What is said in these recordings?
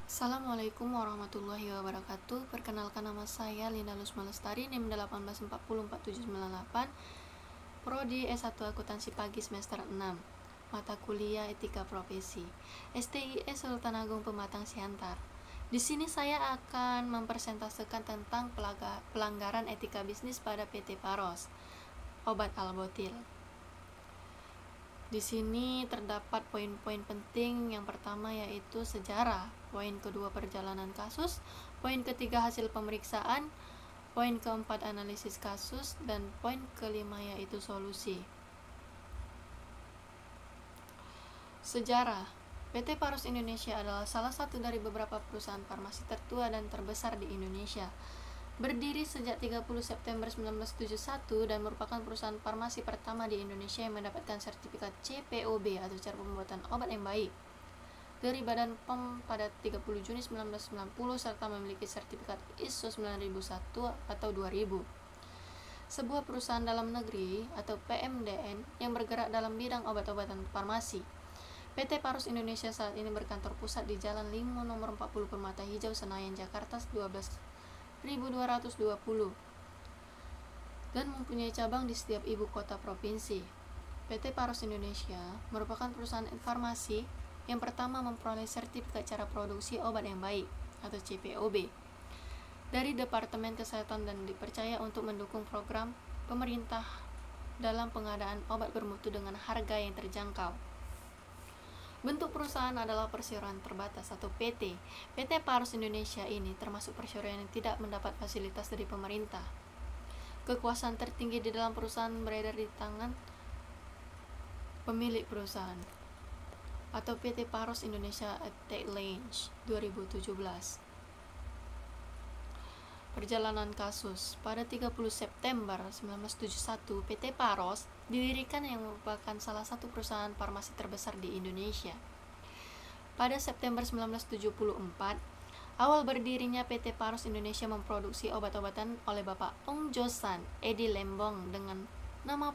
Assalamualaikum warahmatullahi wabarakatuh. Perkenalkan, nama saya Linda Lusma Lestari, NIM 1840478, Prodi S1 Akuntansi Pagi semester 6, mata kuliah Etika Profesi, STIS Sultan Agung Pematang Siantar. Di sini saya akan mempresentasikan tentang pelanggaran etika bisnis pada PT Paros Obat Albotil. Di sini terdapat poin-poin penting. Yang pertama yaitu sejarah, poin kedua perjalanan kasus, poin ketiga hasil pemeriksaan, poin keempat analisis kasus, dan poin kelima yaitu solusi. Sejarah. PT Paros Indonesia adalah salah satu dari beberapa perusahaan farmasi tertua dan terbesar di Indonesia. Berdiri sejak 30 September 1971 dan merupakan perusahaan farmasi pertama di Indonesia yang mendapatkan sertifikat CPOB atau cara pembuatan obat yang baik dari Badan POM pada 30 Juni 1990 serta memiliki sertifikat ISO 9001 atau 2000. Sebuah perusahaan dalam negeri atau PMDN yang bergerak dalam bidang obat-obatan farmasi. PT Paros Indonesia saat ini berkantor pusat di Jalan Limo nomor 40 Permata Hijau, Senayan, Jakarta 12.220 dan mempunyai cabang di setiap ibu kota provinsi. PT Paros Indonesia merupakan perusahaan farmasi yang pertama memperoleh sertifikat cara produksi obat yang baik atau CPOB dari Departemen Kesehatan dan dipercaya untuk mendukung program pemerintah dalam pengadaan obat bermutu dengan harga yang terjangkau. Bentuk perusahaan adalah perseroan terbatas atau PT. PT Paros Indonesia ini termasuk perseroan yang tidak mendapat fasilitas dari pemerintah. Kekuasaan tertinggi di dalam perusahaan beredar di tangan pemilik perusahaan atau PT Paros Indonesia Tech Launch 2017. Perjalanan kasus. Pada 30 September 1971, PT Paros didirikan yang merupakan salah satu perusahaan farmasi terbesar di Indonesia. Pada September 1974, awal berdirinya PT Paros Indonesia memproduksi obat-obatan oleh Bapak Ong Josan Edi Lembong dengan nama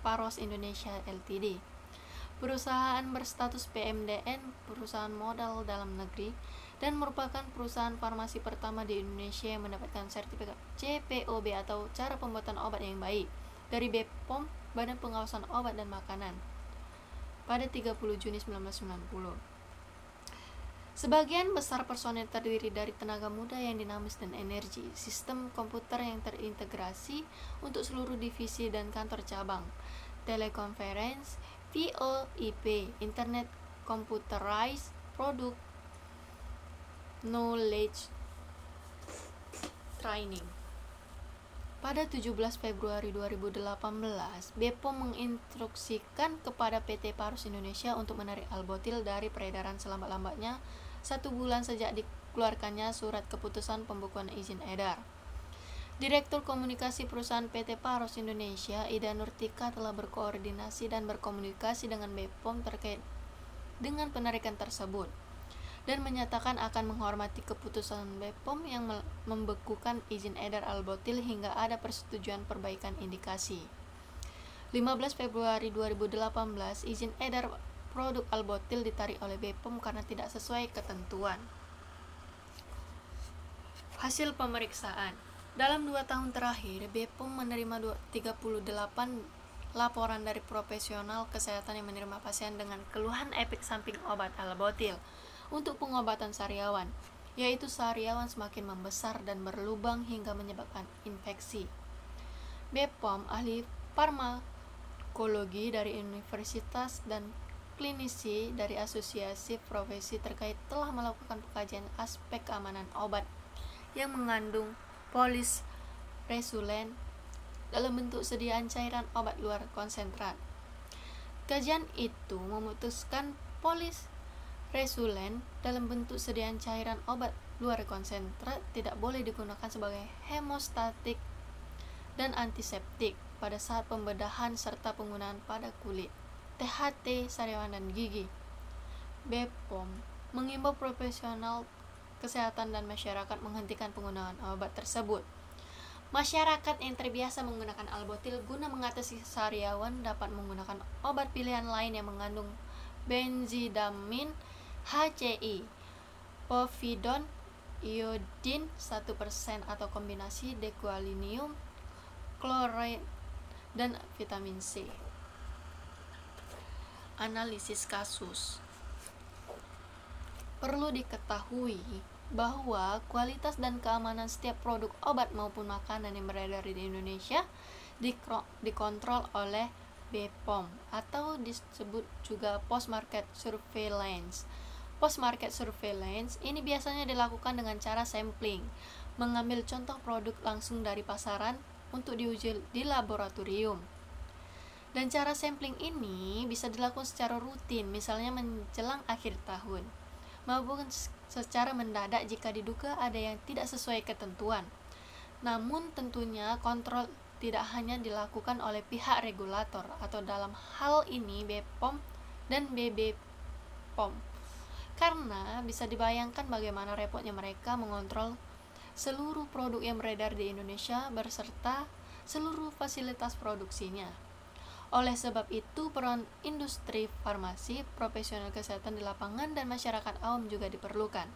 Paros Indonesia Ltd. Perusahaan berstatus PMDN, perusahaan modal dalam negeri, dan merupakan perusahaan farmasi pertama di Indonesia yang mendapatkan sertifikat CPOB atau cara pembuatan obat yang baik dari BPOM, Badan Pengawasan Obat dan Makanan, pada 30 Juni 1990. Sebagian besar personel terdiri dari tenaga muda yang dinamis dan energi, sistem komputer yang terintegrasi untuk seluruh divisi dan kantor cabang, teleconference, VoIP, internet computerized, product knowledge training. Pada 17 Februari 2018, BPOM menginstruksikan kepada PT Paros Indonesia untuk menarik Albotil dari peredaran selambat-lambatnya 1 bulan sejak dikeluarkannya surat keputusan pembukuan izin edar. Direktur Komunikasi Perusahaan PT Paros Indonesia, Ida Nurtika, telah berkoordinasi dan berkomunikasi dengan BPOM terkait dengan penarikan tersebut dan menyatakan akan menghormati keputusan BPOM yang membekukan izin edar Albotil hingga ada persetujuan perbaikan indikasi. 15 Februari 2018, izin edar produk Albotil ditarik oleh BPOM karena tidak sesuai ketentuan. Hasil pemeriksaan. Dalam 2 tahun terakhir, BPOM menerima 38 laporan dari profesional kesehatan yang menerima pasien dengan keluhan efek samping obat Albotil untuk pengobatan sariawan, yaitu sariawan semakin membesar dan berlubang hingga menyebabkan infeksi. BPOM, ahli farmakologi dari universitas dan klinisi dari asosiasi profesi terkait telah melakukan pengkajian aspek keamanan obat yang mengandung polis resulen dalam bentuk sediaan cairan obat luar konsentrat. Kajian itu memutuskan polis resulen dalam bentuk sediaan cairan obat luar konsentrat tidak boleh digunakan sebagai hemostatik dan antiseptik pada saat pembedahan serta penggunaan pada kulit, THT, sariawan, dan gigi. BPOM mengimbau profesional kesehatan dan masyarakat menghentikan penggunaan obat tersebut. Masyarakat yang terbiasa menggunakan Albotil guna mengatasi sariawan dapat menggunakan obat pilihan lain yang mengandung benzidamin HCI povidone, iodin 1% atau kombinasi dequalinium, klorid, dan vitamin C. Analisis kasus. Perlu diketahui bahwa kualitas dan keamanan setiap produk obat maupun makanan yang beredar di Indonesia dikontrol oleh BPOM atau disebut juga Post Market Surveillance. Post Market Surveillance ini biasanya dilakukan dengan cara sampling, mengambil contoh produk langsung dari pasaran untuk diuji di laboratorium. Dan cara sampling ini bisa dilakukan secara rutin, misalnya menjelang akhir tahun, maupun secara mendadak jika diduga ada yang tidak sesuai ketentuan. Namun tentunya kontrol tidak hanya dilakukan oleh pihak regulator atau dalam hal ini BPOM dan BBPOM, karena bisa dibayangkan bagaimana repotnya mereka mengontrol seluruh produk yang beredar di Indonesia beserta seluruh fasilitas produksinya. Oleh sebab itu, peran industri farmasi, profesional kesehatan di lapangan, dan masyarakat awam juga diperlukan.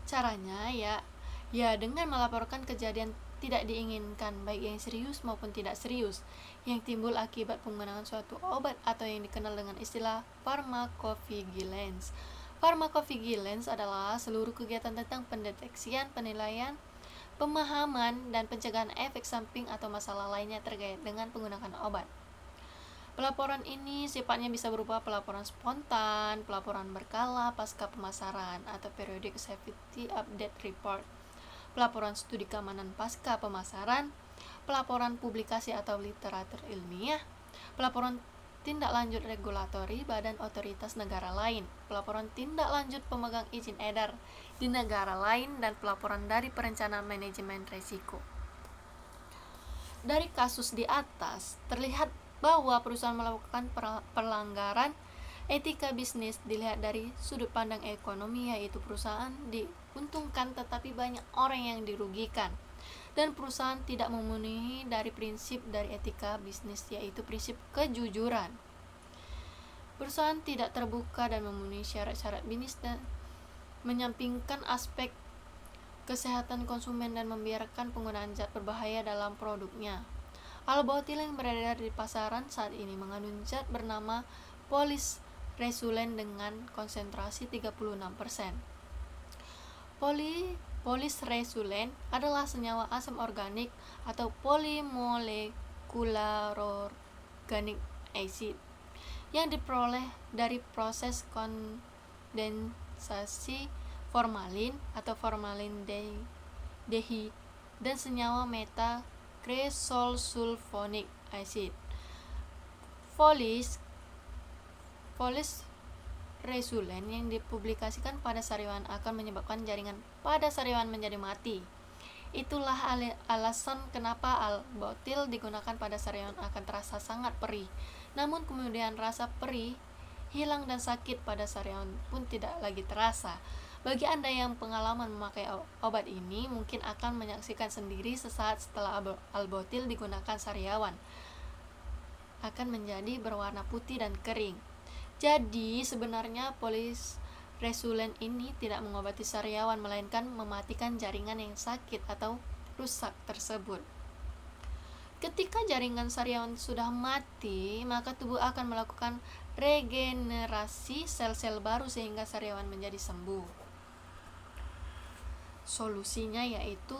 Caranya ya dengan melaporkan kejadian tidak diinginkan, baik yang serius maupun tidak serius, yang timbul akibat penggunaan suatu obat atau yang dikenal dengan istilah pharmacovigilance. Pharmacovigilance adalah seluruh kegiatan tentang pendeteksian, penilaian, pemahaman, dan pencegahan efek samping atau masalah lainnya terkait dengan penggunaan obat. Pelaporan ini sifatnya bisa berupa pelaporan spontan, pelaporan berkala pasca pemasaran atau periodic safety update report, pelaporan studi keamanan pasca pemasaran, pelaporan publikasi atau literatur ilmiah, pelaporan tindak lanjut regulatori badan otoritas negara lain, pelaporan tindak lanjut pemegang izin edar di negara lain, dan pelaporan dari perencanaan manajemen risiko. Dari kasus di atas terlihat bahwa perusahaan melakukan pelanggaran etika bisnis dilihat dari sudut pandang ekonomi, yaitu perusahaan diuntungkan tetapi banyak orang yang dirugikan, dan perusahaan tidak memenuhi dari prinsip dari etika bisnis, yaitu prinsip kejujuran. Perusahaan tidak terbuka dan memenuhi syarat-syarat bisnis dan menyampingkan aspek kesehatan konsumen dan membiarkan penggunaan zat berbahaya dalam produknya. Albutil yang beredar di pasaran saat ini mengandung zat bernama polisresulen dengan konsentrasi 36%. Polisresulen adalah senyawa asam organik atau polimolekular organic acid yang diperoleh dari proses kondensasi formalin atau formaldehid dan senyawa meta-kresolsulfonic acid. Polisresulen yang dipublikasikan pada sariawan akan menyebabkan jaringan pada sariawan menjadi mati. Itulah alasan kenapa albutil digunakan pada sariawan akan terasa sangat perih. Namun kemudian rasa perih hilang dan sakit pada sariawan pun tidak lagi terasa. Bagi Anda yang pengalaman memakai obat ini, mungkin akan menyaksikan sendiri sesaat setelah albutil digunakan sariawan akan menjadi berwarna putih dan kering. Jadi sebenarnya polisresulen ini tidak mengobati sariawan, melainkan mematikan jaringan yang sakit atau rusak tersebut. Ketika jaringan sariawan sudah mati, maka tubuh akan melakukan regenerasi sel-sel baru sehingga sariawan menjadi sembuh. Solusinya yaitu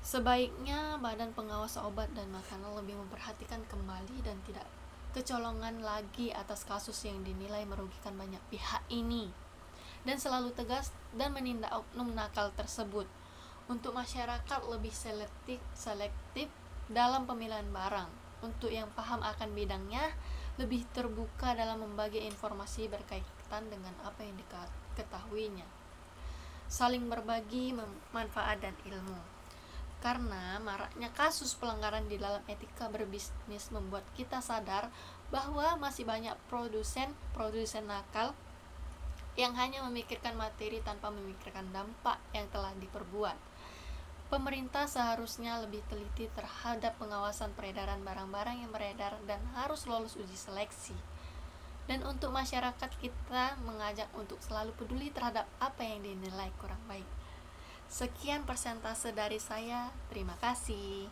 sebaiknya Badan Pengawas Obat dan Makanan lebih memperhatikan kembali dan tidak kecolongan lagi atas kasus yang dinilai merugikan banyak pihak ini, dan selalu tegas dan menindak oknum nakal tersebut. Untuk masyarakat lebih selektif dalam pemilihan barang, untuk yang paham akan bidangnya lebih terbuka dalam membagi informasi berkaitan dengan apa yang diketahuinya, saling berbagi manfaat dan ilmu. Karena maraknya kasus pelanggaran di dalam etika berbisnis membuat kita sadar bahwa masih banyak produsen nakal yang hanya memikirkan materi tanpa memikirkan dampak yang telah diperbuat. Pemerintah seharusnya lebih teliti terhadap pengawasan peredaran barang-barang yang beredar dan harus lolos uji seleksi. Dan untuk masyarakat, kita mengajak untuk selalu peduli terhadap apa yang dinilai kurang baik. Sekian persentase dari saya. Terima kasih.